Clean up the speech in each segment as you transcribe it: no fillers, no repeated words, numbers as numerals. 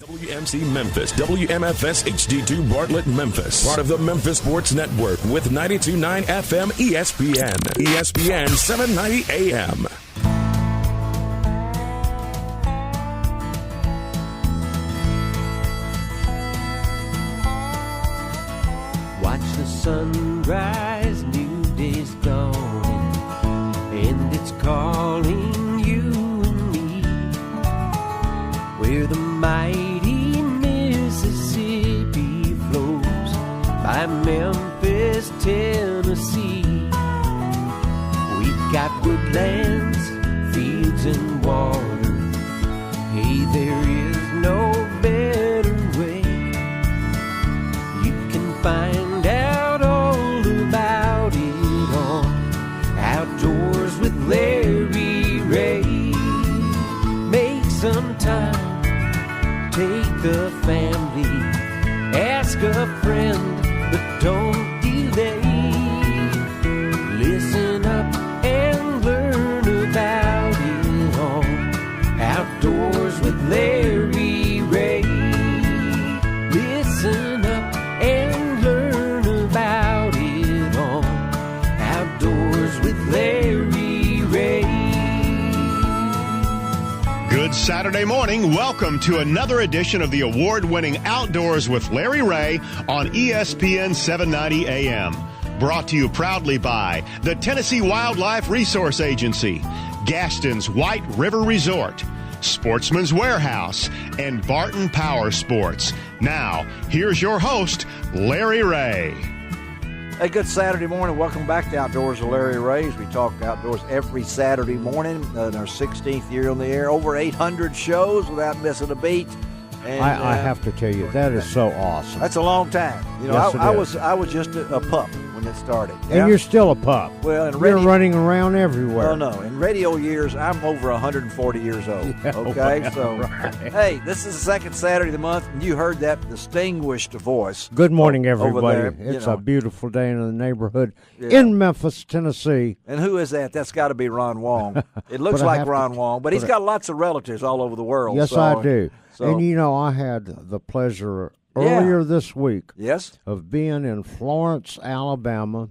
WMC Memphis, WMFS HD2 Bartlett Memphis, part of the Memphis Sports Network with 92.9 FM ESPN, ESPN 790 AM. Watch the sunrise, new day's dawning, and it's calling you and me, where the mighty Mississippi flows by Memphis, Tennessee. We've got woodlands, fields, and water. Hey, there is no better way. You can find out all about it on Outdoors with Larry Ray. Make some time. Take a family, ask a friend, but don't delay. Listen up and learn about it all. Outdoors with Larry Ray. Listen up and learn about it all. Outdoors with Larry Ray. Good Saturday morning. Welcome to another edition of the award-winning Outdoors with Larry Ray on ESPN 790 AM. Brought to you proudly by the Tennessee Wildlife Resource Agency, Gaston's White River Resort, Sportsman's Warehouse, and Barton Power Sports. Now, here's your host, Larry Ray. Hey, good Saturday morning. Welcome back to Outdoors with Larry Ray. We talk outdoors every Saturday morning in our 16th year on the air. Over 800 shows without missing a beat. And, I have to tell you, that is so awesome. That's a long time. You know, Yes, I was just a pup when it started. And you're still a pup. Well, you're running around everywhere. No. In radio years, I'm over 140 years old. Yeah, okay, well, so right. Hey, this is the second Saturday of the month, and you heard that distinguished voice. Good morning, over everybody. there, It's a beautiful day in the neighborhood Yeah. in Memphis, Tennessee. And who is that? That's got to be Ron Wong. It looks like Ron Wong, but he's got lots of relatives all over the world. Yes, so, I do. So, And, you know, I had the pleasure earlier this week of being in Florence, Alabama,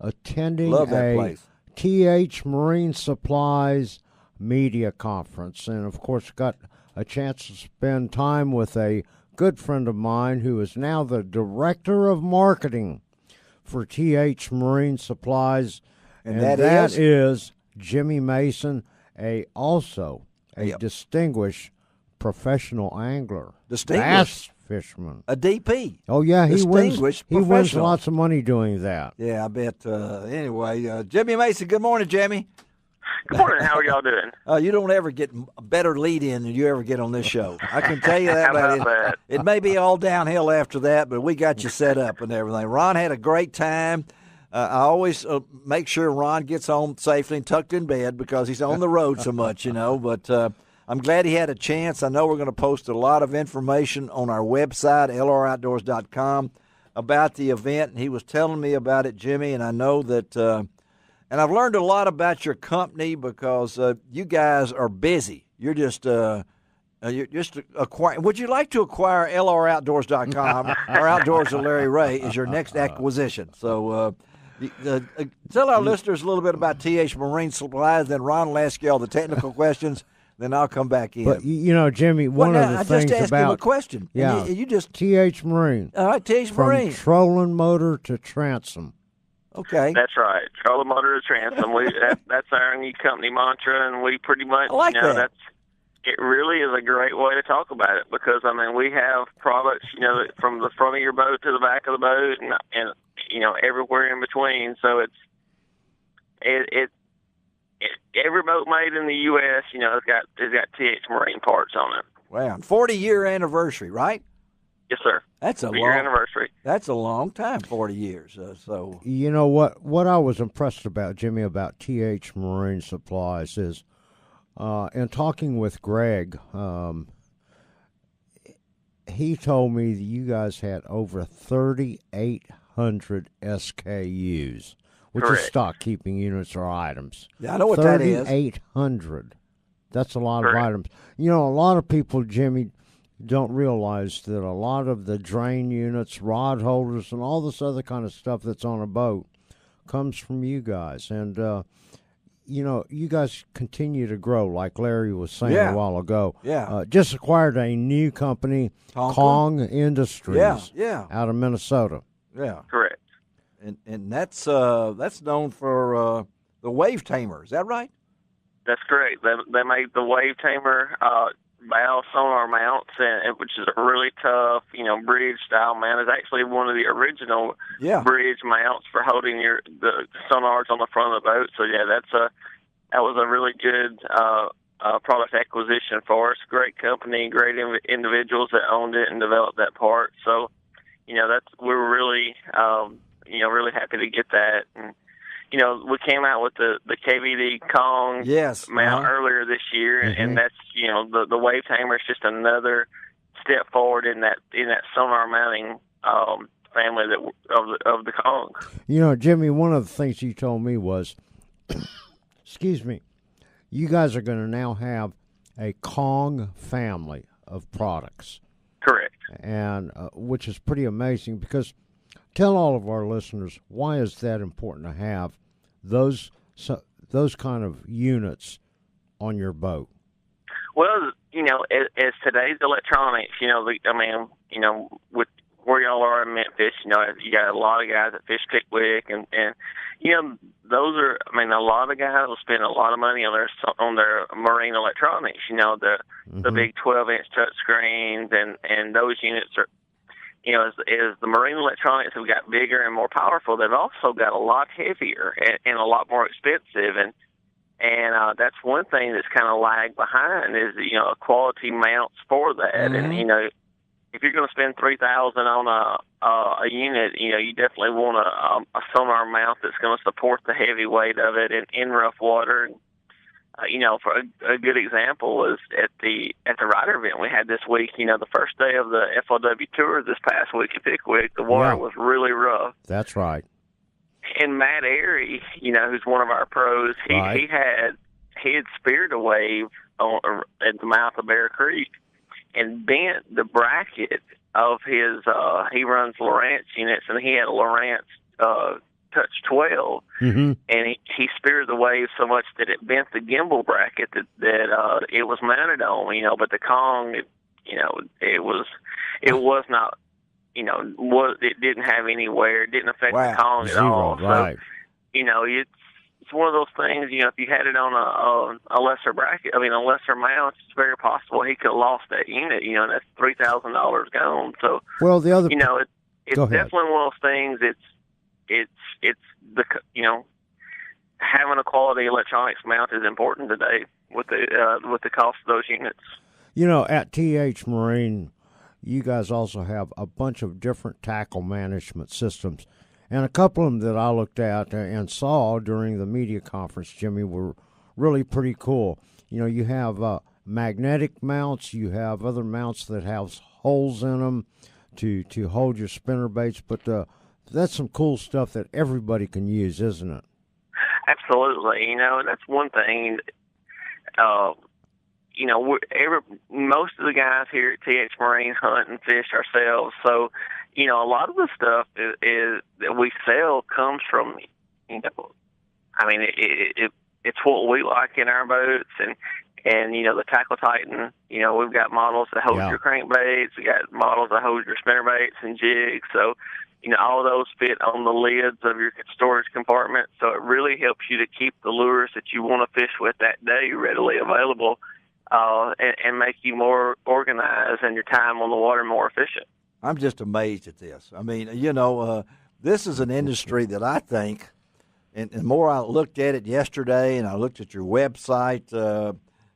attending Love that a place. TH Marine Supplies media conference. And, of course, got a chance to spend time with a good friend of mine who is now the director of marketing for TH Marine Supplies. And that that is Jimmy Mason, also a distinguished professional angler, bass fisherman, a DP. Oh yeah, he wins professional. lots of money doing that. Yeah, I bet. Anyway, Jimmy Mason. Good morning, Jimmy. Good morning. How are y'all doing? You don't ever get a better lead in than you ever get on this show. I can tell you that. How about that? It may be all downhill after that, but we got you set up and everything. Ron had a great time. I always make sure Ron gets home safely and tucked in bed because he's on the road so much, you know. But I'm glad he had a chance. I know we're going to post a lot of information on our website, lroutdoors.com, about the event. And he was telling me about it, Jimmy, and I know that and I've learned a lot about your company because you guys are busy. You're just acquiring. Would you like to acquire lroutdoors.com or Outdoors with Larry Ray is your next acquisition? So tell our listeners a little bit about TH Marine Supplies, then Ron will ask you all the technical questions. Then I'll come back in. But, you know, Jimmy, one of the things I just asked about... you a question. Yeah, you just TH Marine. All right, TH Marine. From trolling motor to transom. Okay. That's right. Trolling motor to transom. That's our new company mantra, and we pretty much, I like that. It really is a great way to talk about it because, I mean, we have products, you know, from the front of your boat to the back of the boat and you know, everywhere in between. So it's every boat made in the U.S., you know, it's got TH Marine parts on it. Wow. 40-year anniversary, right? Yes, sir. That's a long anniversary. That's a long time, 40 years. So you know what I was impressed about, Jimmy, about TH Marine Supplies is in talking with Greg, he told me that you guys had over 3,800 SKUs, which Correct. is stock keeping units or items. Yeah, I know what that is. 3,800. That's a lot Correct. of items. You know, a lot of people, Jimmy, don't realize that a lot of the drain units, rod holders, and all this other kind of stuff that's on a boat comes from you guys. And, you guys continue to grow, like Larry was saying a while ago. Yeah. Just acquired a new company, Kong Industries, out of Minnesota. Yeah. Correct. And that's known for the wave tamer. Is that right? That's correct. They made the wave tamer bow sonar mounts, and which is a really tough, bridge style mount. It's actually one of the original bridge mounts for holding the sonars on the front of the boat. So that was a really good product acquisition for us. Great company, great individuals that owned it and developed that part. So, we were really, really happy to get that. And, we came out with the KVD Kong mount earlier this year, and that's the wave tamer is just another step forward in that sonar mounting family of the Kong. Jimmy, one of the things you told me was, excuse me, you guys are going to now have a Kong family of products. Correct. And which is pretty amazing, because tell all of our listeners, why is that important to have those kind of units on your boat? Well, as today's electronics, with where y'all are in Memphis, you got a lot of guys that fish Pickwick, and those are, a lot of guys will spend a lot of money on their marine electronics. The big 12-inch touch screens, and those units are. As the marine electronics have got bigger and more powerful, they've also got a lot heavier and a lot more expensive. And that's one thing that's kind of lagged behind is, quality mounts for that. And, if you're going to spend $3,000 on a unit, you definitely want a sonar mount that's going to support the heavy weight of it in rough water. For a good example is at the rider event we had this week. The first day of the FLW tour this past week at Pickwick, the water was really rough. That's right. And Matt Airy, who's one of our pros, he had speared a wave at the mouth of Bear Creek and bent the bracket of his. He runs Lowrance units, and he had a Lowrance Touch 12, and he speared the wave so much that it bent the gimbal bracket that it was mounted on. But the Kong, it was not, it didn't have any wear. It didn't affect the Kong at all. Right. So, it's one of those things. If you had it on a lesser bracket, a lesser mount, it's very possible he could have lost that unit. And that's $3,000 gone. So, well, the other, it's definitely one of those things. It's the having a quality electronics mount is important today with the cost of those units. At TH Marine, you guys also have a bunch of different tackle management systems, and a couple of them that I looked at and saw during the media conference, Jimmy, were really pretty cool. You have magnetic mounts, you have other mounts that have holes in them to hold your spinner baits, but that's some cool stuff that everybody can use, isn't it? Absolutely. And that's one thing. Most of the guys here at TH Marine hunt and fish ourselves. So, a lot of the stuff is that we sell comes from, it's what we like in our boats. And the Tackle Titan, we've got models that hold your crankbaits. We got models that hold your spinnerbaits and jigs. So, all of those fit on the lids of your storage compartment, so it really helps you to keep the lures that you want to fish with that day readily available, and make you more organized and your time on the water more efficient. I'm just amazed at this. This is an industry that I think, and the more I looked at it yesterday, and I looked at your website,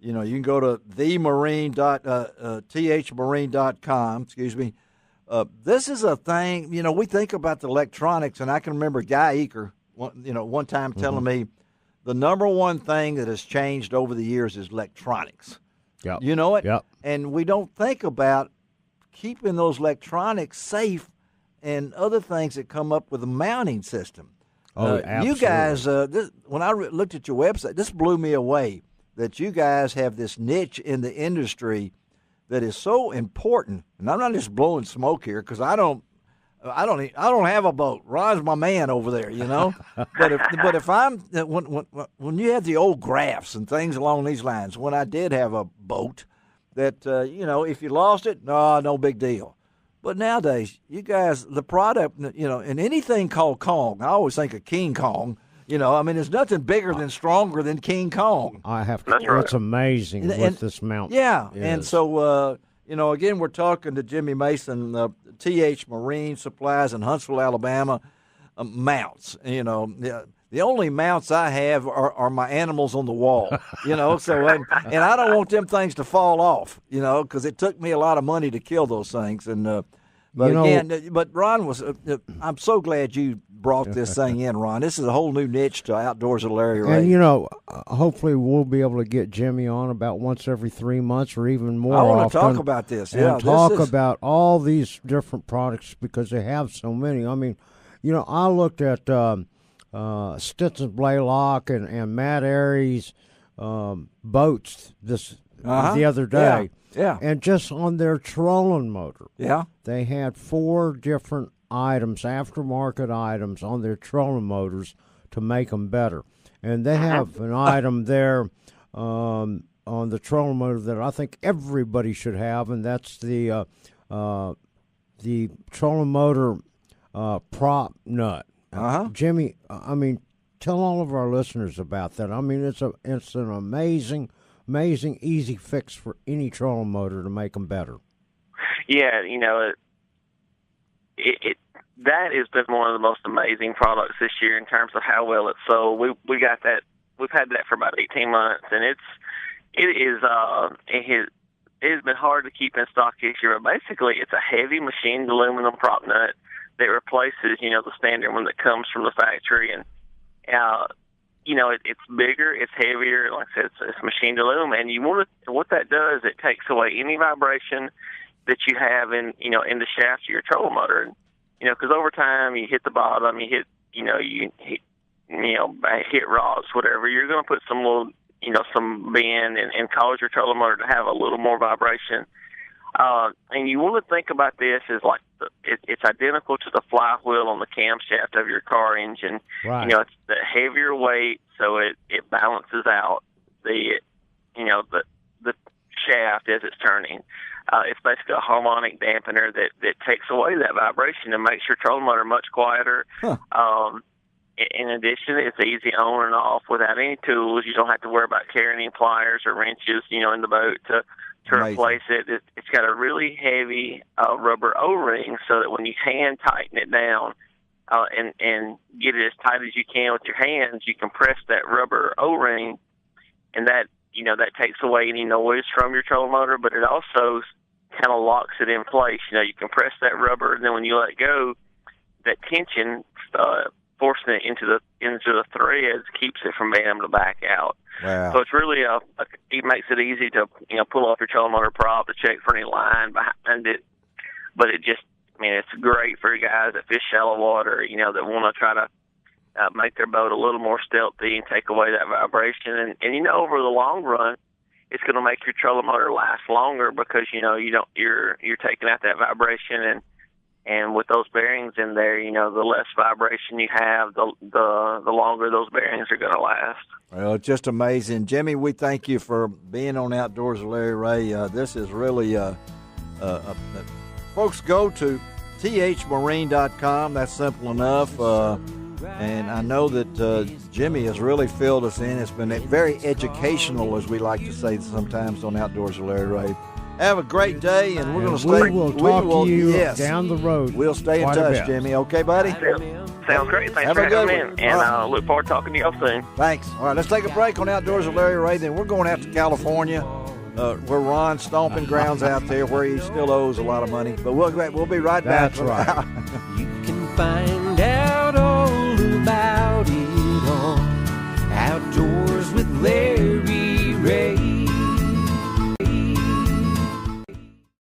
you can go to thmarine.thmarine.com, this is a thing, we think about the electronics, and I can remember Guy Eaker, one time telling me the number one thing that has changed over the years is electronics. Yep. You know it? Yep. And we don't think about keeping those electronics safe and other things that come up with a mounting system. Oh, absolutely. You guys, when I looked at your website, this blew me away that you guys have this niche in the industry that is so important. And I'm not just blowing smoke here because I don't have a boat. Ron's my man over there, you know. but if I'm when you have the old graphs and things along these lines, when I did have a boat, that if you lost it, no big deal. But nowadays, you guys, the product, and anything called Kong, I always think of King Kong. There's nothing bigger than stronger than King Kong. I have to. It's amazing what this mount. Yeah, is. And so again, we're talking to Jimmy Mason, TH Marine Supplies in Huntsville, Alabama. Mounts. The only mounts I have are my animals on the wall. So and I don't want them things to fall off. Because it took me a lot of money to kill those things. And but Ron was. I'm so glad you brought this thing in, Ron. This is a whole new niche to Outdoors with Larry Ray. And hopefully we'll be able to get Jimmy on about once every 3 months or even more often. I want to talk about this. And talk about all these different products because they have so many. I mean, I looked at Stinson Blaylock and Matt Aries boats the other day. Yeah. And just on their trolling motor. Yeah. They had 4 different items, aftermarket items, on their trolling motors to make them better. And they have an item there on the trolling motor that I think everybody should have, and that's the trolling motor prop nut. Jimmy, tell all of our listeners about that. It's an amazing, easy fix for any trolling motor to make them better. Yeah, that has been one of the most amazing products this year in terms of how well it's sold. We got that. We've had that for about 18 months, and it has been hard to keep in stock this year. But basically, it's a heavy machined aluminum prop nut that replaces, the standard one that comes from the factory, and it's bigger, it's heavier. Like I said, it's machined aluminum, and what that does, it takes away any vibration that you have in the shaft of your trolling motor. Because over time you hit the bottom, you hit rocks, whatever. You're going to put some little, some bend and cause your trolling motor to have a little more vibration. And you want to think about this as like it's identical to the flywheel on the camshaft of your car engine. Right. It's the heavier weight, so it balances out the shaft as it's turning. It's basically a harmonic dampener that takes away that vibration and makes your trolling motor much quieter. In addition, it's easy on and off without any tools. You don't have to worry about carrying any pliers or wrenches, in the boat to replace it. It's got a really heavy rubber O-ring so that when you hand tighten it down and get it as tight as you can with your hands, you can press that rubber O-ring, and that takes away any noise from your trolling motor, but it also kind of locks it in place. You can press that rubber, and then when you let go, that tension forcing it into the threads keeps it from being able to back out. Wow. So it's really it makes it easy to pull off your trolling motor prop to check for any line behind it. But it's great for guys that fish shallow water, that want to try to make their boat a little more stealthy and take away that vibration. And over the long run, it's going to make your trolling motor last longer because you're taking out that vibration, and with those bearings in there, the less vibration you have, the longer those bearings are going to last. Well, it's just amazing, Jimmy. We thank you for being on Outdoors with Larry Ray. This is really folks, go to thmarine.com. That's simple enough. And I know that Jimmy has really filled us in. It's been very educational, as we like to say sometimes on Outdoors with Larry Ray. Have a great day, and we're going to stay. We will talk to you down the road. We'll stay in touch, Jimmy. Okay, buddy? Sounds great. Thanks for having me in. And I look forward to talking to y'all soon. Thanks. All right, let's take a break on Outdoors with Larry Ray. Then we're going out to California, where Ron's stomping grounds out there, where he still owes a lot of money. But we'll be right back. That's right. You can find